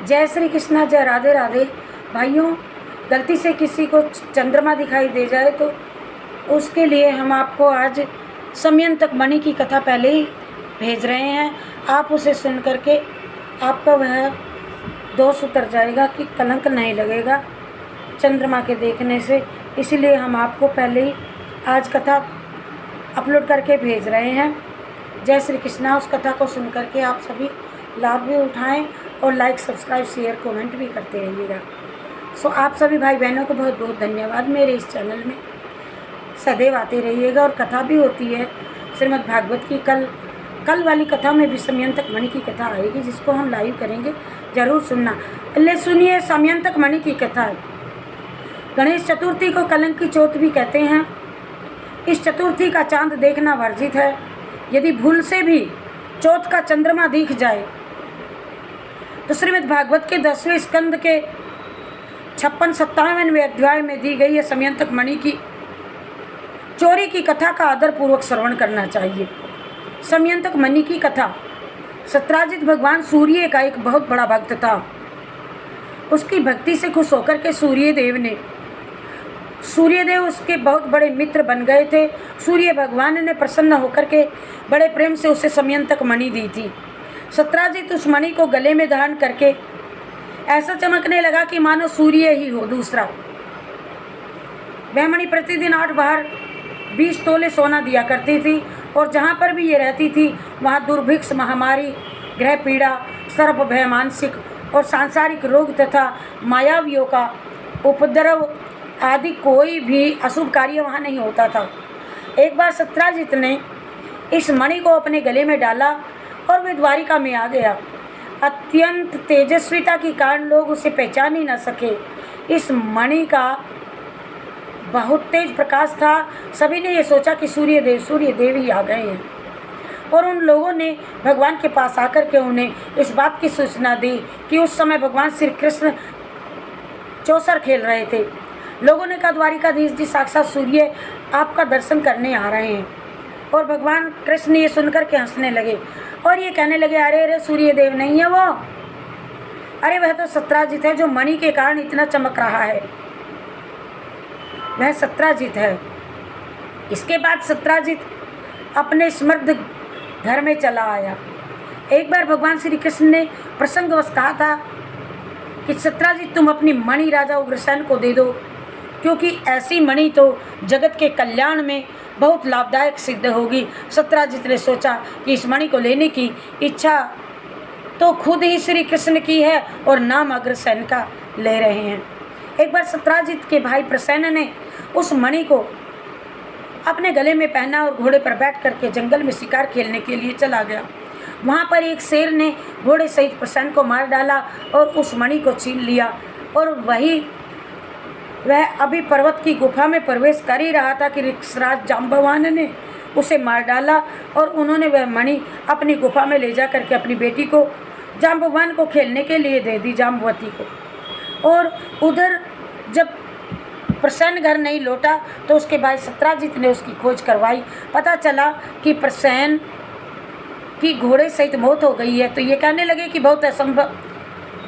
जय श्री कृष्णा, जय राधे राधे। भाइयों, गलती से किसी को चंद्रमा दिखाई दे जाए तो उसके लिए हम आपको आज समयंतक मणि की कथा पहले ही भेज रहे हैं। आप उसे सुन करके आपका वह दोष उतर जाएगा कि कलंक नहीं लगेगा चंद्रमा के देखने से। इसलिए हम आपको पहले ही आज कथा अपलोड करके भेज रहे हैं। जय श्री कृष्णा। उस कथा को सुन करके आप सभी लाभ भी उठाएं और लाइक, सब्सक्राइब, शेयर, कमेंट भी करते रहिएगा। सो आप सभी भाई बहनों को बहुत बहुत धन्यवाद। मेरे इस चैनल में सदैव आते रहिएगा। और कथा भी होती है श्रीमद् भागवत की। कल वाली कथा में भी समयंतक मणि की कथा आएगी, जिसको हम लाइव करेंगे, ज़रूर सुनना। पहले सुनिए समयंतक मणि की कथा। गणेश चतुर्थी को कलंक की चौथ भी कहते हैं। इस चतुर्थी का चांद देखना वर्जित है। यदि भूल से भी चौथ का चंद्रमा दिख जाए तो श्रीमद् भागवत के 10वें स्कंद के 56-57वें अध्याय में दी गई है समयंतक मणि की चोरी की कथा का आदर पूर्वक श्रवण करना चाहिए। समयंतक मणि की कथा। सत्राजित भगवान सूर्य का एक बहुत बड़ा भक्त था। उसकी भक्ति से खुश होकर के सूर्यदेव उसके बहुत बड़े मित्र बन गए थे। सूर्य भगवान ने प्रसन्न होकर के बड़े प्रेम से उसे समयंतक मणि दी थी। सत्राजित उस मणि को गले में धारण करके ऐसा चमकने लगा कि मानो सूर्य ही हो दूसरा। वह मणि प्रतिदिन 8 बार 20 तोले सोना दिया करती थी। और जहाँ पर भी ये रहती थी वहाँ दुर्भिक्ष, महामारी, ग्रह पीड़ा, सर्प भय, मानसिक और सांसारिक रोग तथा मायावियों का उपद्रव आदि कोई भी अशुभ कार्य वहाँ नहीं होता था। एक बार सत्राजित ने इस मणि को अपने गले में डाला और वे द्वारिका में आ गया। अत्यंत तेजस्विता के कारण लोग उसे पहचान ही न सके। इस मणि का बहुत तेज प्रकाश था। सभी ने ये सोचा कि सूर्यदेव ही आ गए हैं। और उन लोगों ने भगवान के पास आकर के उन्हें इस बात की सूचना दी कि उस समय भगवान श्री कृष्ण चौसर खेल रहे थे। लोगों ने कहा, द्वारिकाधीश जी साक्षात सूर्य आपका दर्शन करने आ रहे हैं। और भगवान कृष्ण ये सुनकर के हंसने लगे और ये कहने लगे, अरे सूर्यदेव नहीं है वो, अरे वह तो सत्राजित है जो मणि के कारण इतना चमक रहा है, वह सत्राजित है। इसके बाद सत्राजित अपने समृद्ध घर में चला आया। एक बार भगवान श्री कृष्ण ने प्रसंगवश कहा था कि सत्राजित तुम अपनी मणि राजा उग्रसेन को दे दो, क्योंकि ऐसी मणि तो जगत के कल्याण में बहुत लाभदायक सिद्ध होगी। सत्राजित ने सोचा कि इस मणि को लेने की इच्छा तो खुद ही श्री कृष्ण की है और नाम अग्रसेन का ले रहे हैं। एक बार सत्राजित के भाई प्रसेन ने उस मणि को अपने गले में पहना और घोड़े पर बैठ करके जंगल में शिकार खेलने के लिए चला गया। वहाँ पर एक शेर ने घोड़े सहित प्रसेन को मार डाला और उस मणि को छीन लिया। और वह अभी पर्वत की गुफा में प्रवेश कर ही रहा था कि ऋक्षराज जाम्बवान ने उसे मार डाला और उन्होंने वह मणि अपनी गुफा में ले जा करके अपनी बेटी को जाम्बवान को खेलने के लिए दे दी, जाम्बवती को। और उधर जब प्रसेन घर नहीं लौटा तो उसके भाई सत्राजित ने उसकी खोज करवाई। पता चला कि प्रसेन की घोड़े सहित मौत हो गई है। तो ये कहने लगे कि बहुत असंभव,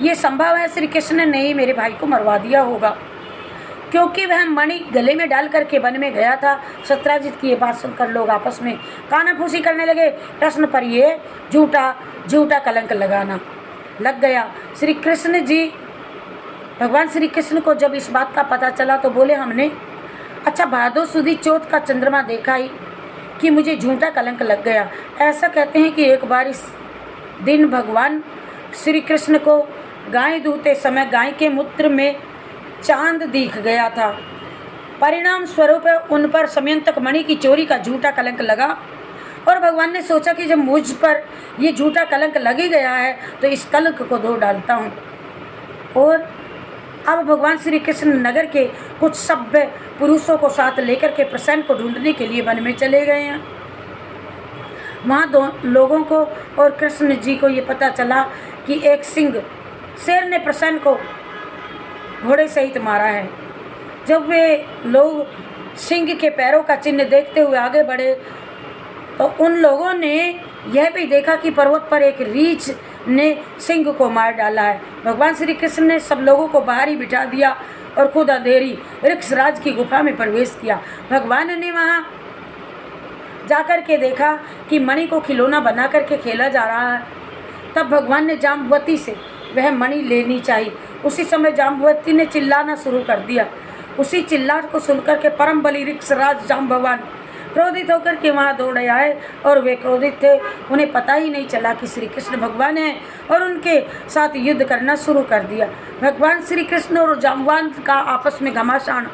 ये संभव है श्री कृष्ण ने ही मेरे भाई को मरवा दिया होगा, क्योंकि वह मणि गले में डाल करके वन में गया था। सत्राजित की ये बात सुनकर लोग आपस में कानाफूसी करने लगे। कृष्ण पर ये झूठा कलंक लगाना लग गया। श्री कृष्ण जी, भगवान श्री कृष्ण को जब इस बात का पता चला तो बोले, हमने अच्छा भादो सुदी चौथ का चंद्रमा देखा ही कि मुझे झूठा कलंक लग गया। ऐसा कहते हैं कि एक बार इस दिन भगवान श्री कृष्ण को गाय दूहते समय गाय के मूत्र में चांद दिख गया था। परिणाम स्वरूप उन पर समयंतक मणि की चोरी का झूठा कलंक लगा। और भगवान ने सोचा कि जब मुझ पर ये झूठा कलंक लग ही गया है तो इस कलंक को धो डालता हूँ। और अब भगवान श्री कृष्ण नगर के कुछ सभ्य पुरुषों को साथ लेकर के प्रसेन को ढूंढने के लिए वन में चले गए हैं। वहाँ दो लोगों को और कृष्ण जी को ये पता चला कि एक शेर ने प्रसेन को घोड़े सहित मारा है। जब वे लोग सिंह के पैरों का चिन्ह देखते हुए आगे बढ़े तो उन लोगों ने यह भी देखा कि पर्वत पर एक रीछ ने सिंह को मार डाला है। भगवान श्री कृष्ण ने सब लोगों को बाहर ही बिठा दिया और खुद अंधेरी ऋक्षराज की गुफा में प्रवेश किया। भगवान ने वहाँ जाकर के देखा कि मणि को खिलौना बना करके खेला जा रहा है। तब भगवान ने जाम्बवती से वह मणि लेनी चाहिए। उसी समय जाम्बवती ने चिल्लाना शुरू कर दिया। उसी चिल्लाहट को सुनकर के परम बली ऋक्षराज जाम्बवान क्रोधित होकर के वहाँ दौड़े आए और वे क्रोधित थे। उन्हें पता ही नहीं चला कि श्री कृष्ण भगवान हैं और उनके साथ युद्ध करना शुरू कर दिया। भगवान श्री कृष्ण और जाम्बवान का आपस में घमासान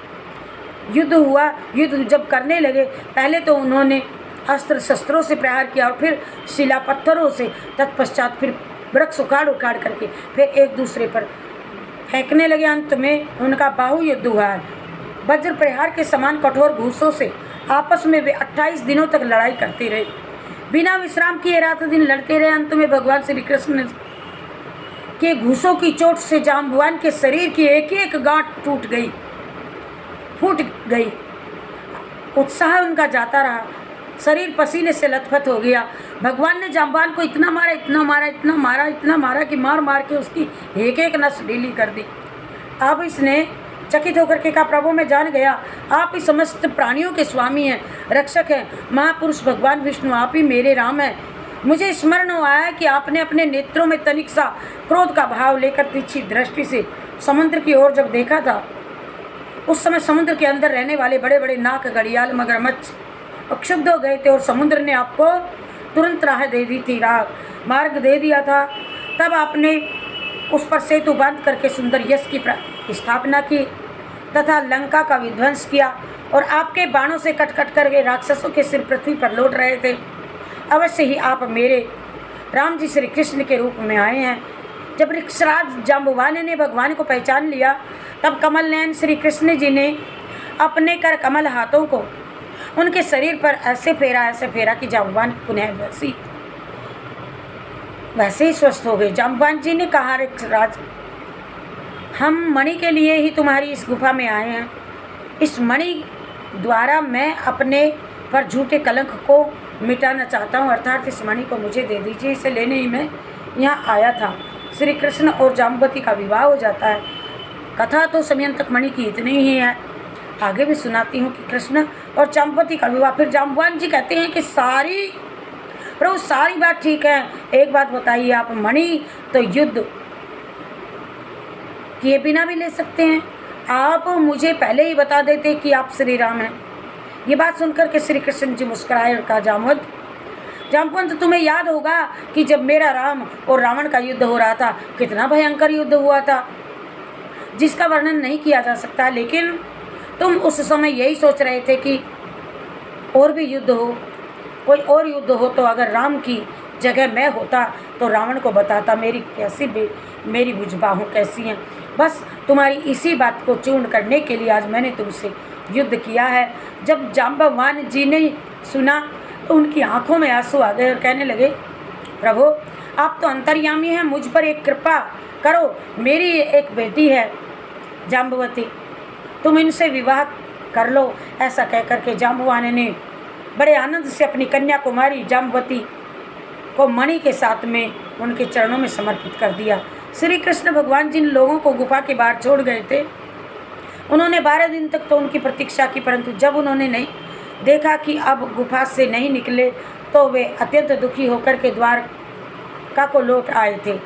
युद्ध हुआ। युद्ध जब करने लगे, पहले तो उन्होंने अस्त्र शस्त्रों से प्रहार किया और फिर शिला पत्थरों से, तत्पश्चात फिर वृक्ष उखाड़ करके फिर एक दूसरे पर फेंकने लगे। अंत में उनका बाहु युद्ध हुआ है। वज्र प्रहार के समान कठोर घूसों से आपस में वे 28 दिनों तक लड़ाई करते रहे। बिना विश्राम किए रात दिन लड़ते रहे। अंत में भगवान श्री कृष्ण के घूसों की चोट से जाम्बवान के शरीर की एक एक गांठ फूट गई। उत्साह उनका जाता रहा, शरीर पसीने से लथपथ हो गया। भगवान ने जाम्बवान को इतना मारा कि मार के उसकी एक एक नस ढीली कर दी। अब इसने चकित होकर के कहा, प्रभु मैं जान गया आप ही समस्त प्राणियों के स्वामी हैं, रक्षक हैं, महापुरुष भगवान विष्णु आप ही मेरे राम हैं। मुझे स्मरण हुआ है कि आपने अपने नेत्रों में तनिक सा क्रोध का भाव लेकर तिरछी दृष्टि से समुद्र की ओर जब देखा था, उस समय समुद्र के अंदर रहने वाले बड़े बड़े नाक, घड़ियाल, मगरमच्छ क्षुब्ध हो गए थे और समुद्र ने आपको तुरंत राह दे दी थी, मार्ग दे दिया था। तब आपने उस पर सेतु बांध करके सुंदर यश की स्थापना की तथा लंका का विध्वंस किया और आपके बाणों से कट करके राक्षसों के सिर पृथ्वी पर लौट रहे थे। अवश्य ही आप मेरे राम जी श्री कृष्ण के रूप में आए हैं। जब ऋक्षराज जाम्बवान ने भगवान को पहचान लिया, तब कमल नयन श्री कृष्ण जी ने अपने कर कमल हाथों को उनके शरीर पर ऐसे फेरा कि जाम्बवान पुनः वैसे ही स्वस्थ हो गए। जाम्बवान जी ने कहा, ऋक्षराज हम मणि के लिए ही तुम्हारी इस गुफा में आए हैं। इस मणि द्वारा मैं अपने पर झूठे कलंक को मिटाना चाहता हूँ, अर्थात इस मणि को मुझे दे दीजिए, इसे लेने ही मैं यहाँ आया था। श्री कृष्ण और जाम्बवती का विवाह हो जाता है। कथा तो समयंतक मणि की इतनी ही है, आगे भी सुनाती हूँ कि कृष्ण और जाम्बवती का विवाह। फिर जाम्बवान जी कहते हैं कि प्रभु सारी बात ठीक है, एक बात बताइए, आप मणि तो युद्ध किए बिना भी ले सकते हैं, आप मुझे पहले ही बता देते कि आप श्री राम हैं। ये बात सुनकर के श्री कृष्ण जी मुस्कुराए और कहा, जाम्बवंत तुम्हें याद होगा कि जब मेरा राम और रावण का युद्ध हो रहा था, कितना भयंकर युद्ध हुआ था जिसका वर्णन नहीं किया जा सकता। लेकिन तुम उस समय यही सोच रहे थे कि और भी युद्ध हो, कोई और युद्ध हो, तो अगर राम की जगह मैं होता तो रावण को बताता मेरी भुजबाहों कैसी हैं। बस तुम्हारी इसी बात को चूर्ण करने के लिए आज मैंने तुमसे युद्ध किया है। जब जाम्बवान जी ने सुना तो उनकी आंखों में आंसू आ गए और कहने लगे, प्रभु आप तो अंतर्यामी हैं, मुझ पर एक कृपा करो, मेरी एक बेटी है जाम्बवती, तुम इनसे विवाह कर लो। ऐसा कहकर के जाम्बवान ने बड़े आनंद से अपनी कन्या कुमारी जाम्बवती को मणि के साथ में उनके चरणों में समर्पित कर दिया। श्री कृष्ण भगवान जिन लोगों को गुफा के बाहर छोड़ गए थे, उन्होंने 12 दिन तक तो उनकी प्रतीक्षा की, परंतु जब उन्होंने नहीं देखा कि अब गुफा से नहीं निकले, तो वे अत्यंत दुखी होकर के द्वारका को लौट आए थे।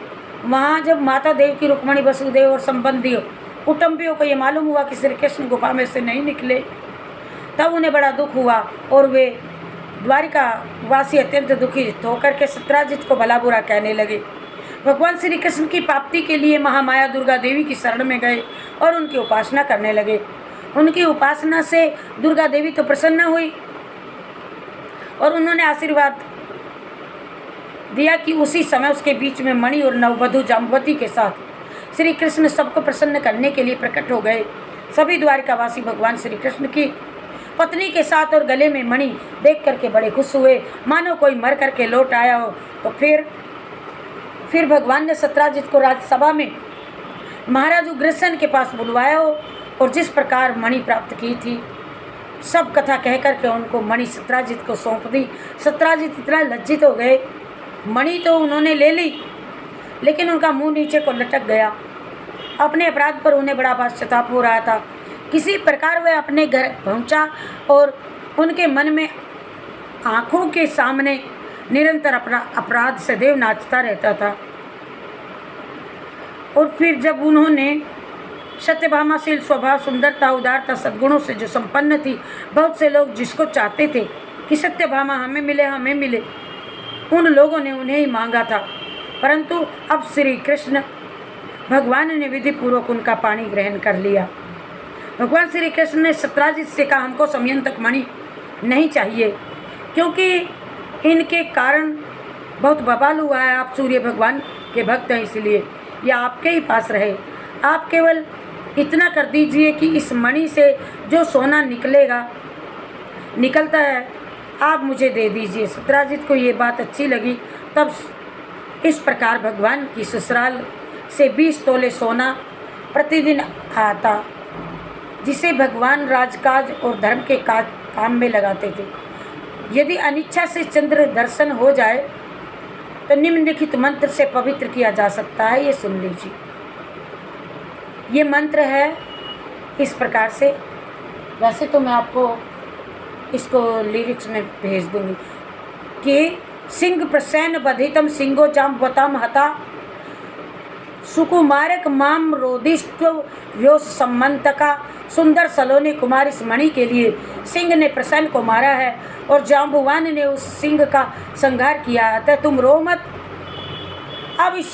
वहाँ जब माता देव की रुक्मणी, वसुदेव और संबंधियों कुटुंबियों को ये मालूम हुआ कि श्री कृष्ण गुफा में से नहीं निकले, तब उन्हें बड़ा दुख हुआ और वे द्वारिका वासी अत्यंत दुखी होकर के सत्राजित को भला बुरा कहने लगे। भगवान श्री कृष्ण की प्राप्ति के लिए महामाया दुर्गा देवी की शरण में गए और उनकी उपासना करने लगे। उनकी उपासना से दुर्गा देवी तो प्रसन्न हुई और उन्होंने आशीर्वाद दिया कि उसी समय उसके बीच में मणि और नववधु जाम्बवती के साथ श्री कृष्ण सबको प्रसन्न करने के लिए प्रकट हो गए। सभी द्वारिकावासी भगवान श्री कृष्ण की पत्नी के साथ और गले में मणि देख करके बड़े खुश हुए, मानो कोई मर करके लौट आया हो। तो फिर भगवान ने सत्राजित को राजसभा में महाराज उग्रसेन के पास बुलवाया हो और जिस प्रकार मणि प्राप्त की थी सब कथा कह करके उनको मणि सत्राजित को सौंप दी। सत्राजित इतना लज्जित हो गए, मणि तो उन्होंने ले ली, लेकिन उनका मुंह नीचे को लटक गया। अपने अपराध पर उन्हें बड़ा पश्चाताप हो रहा था। किसी प्रकार वह अपने घर पहुंचा और उनके मन में आंखों के सामने निरंतर अपराध सदैव नाचता रहता था। और फिर जब उन्होंने सत्यभामाशील स्वभाव, सुंदरता, उदारता, सद्गुणों से जो संपन्न थी, बहुत से लोग जिसको चाहते थे कि सत्यभामा हमें मिले, उन लोगों ने उन्हें ही मांगा था। परंतु अब श्री कृष्ण भगवान ने विधि पूर्वक उनका पानी ग्रहण कर लिया। भगवान श्री कृष्ण ने सत्राजित से कहा, हमको संयंतक मणि नहीं चाहिए, क्योंकि इनके कारण बहुत बवाल हुआ है। आप सूर्य भगवान के भक्त हैं, इसलिए यह आपके ही पास रहे। आप केवल इतना कर दीजिए कि इस मणि से जो सोना निकलता है, आप मुझे दे दीजिए। सत्राजित को ये बात अच्छी लगी। तब इस प्रकार भगवान की ससुराल से 20 तोले सोना प्रतिदिन आता, जिसे भगवान राजकाज और धर्म के काम में लगाते थे। यदि अनिच्छा से चंद्र दर्शन हो जाए तो निम्नलिखित मंत्र से पवित्र किया जा सकता है। ये सुन लीजिए। ये मंत्र है इस प्रकार से, वैसे तो मैं आपको इसको लिरिक्स में भेज दूंगी कि सिंह प्रसन्न बधितम सिंहो जाम्बवताम हता सुकुमारक माम रोदिष्ट व्योस सम्मंतका। सुंदर सलोनी कुमार इस मणि के लिए सिंह ने प्रसन्न को मारा है और जाम्बुवान ने उस सिंह का संहार किया है। अतः तुम रो मत। अब इस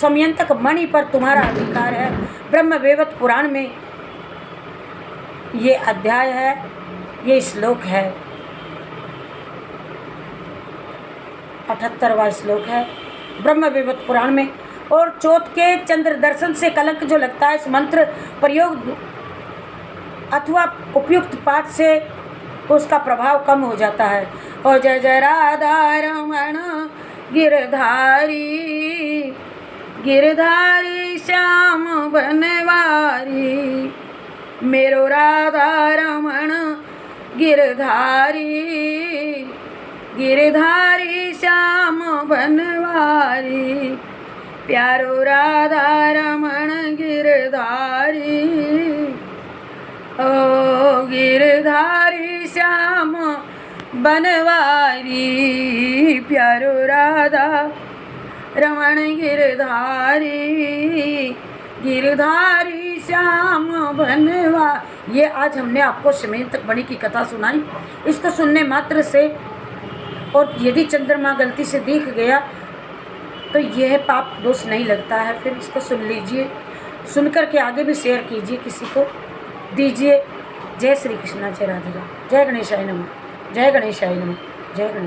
समयंतक मणि पर तुम्हारा अधिकार है। ब्रह्म वैवर्त पुराण में ये अध्याय है, ये श्लोक है, 78वां श्लोक है ब्रह्म वैवर्त पुराण में। और चौथ के चंद्र दर्शन से कलंक जो लगता है, इस मंत्र प्रयोग अथवा उपयुक्त पाठ से उसका प्रभाव कम हो जाता है। और जय जय राधा रमण गिरधारी श्याम बनवारी, मेरो राधा रमण गिरधारी श्याम बनवारी, प्यारो राधा रमण गिरधारी, ओ गिरधारी श्याम बनवारी, प्यारो राधा रमण गिरधारी श्याम बनवा। ये आज हमने आपको समयंतक मणि की कथा सुनाई। इसको सुनने मात्र से, और यदि चंद्रमा गलती से दिख गया तो यह पाप दोष नहीं लगता है। फिर इसको सुन लीजिए, सुनकर के आगे भी शेयर कीजिए, किसी को दीजिए। जय श्री कृष्ण, जय राधे राम, जय गणेशाय नमः, जय गणेशाय नमः, जय गणेश।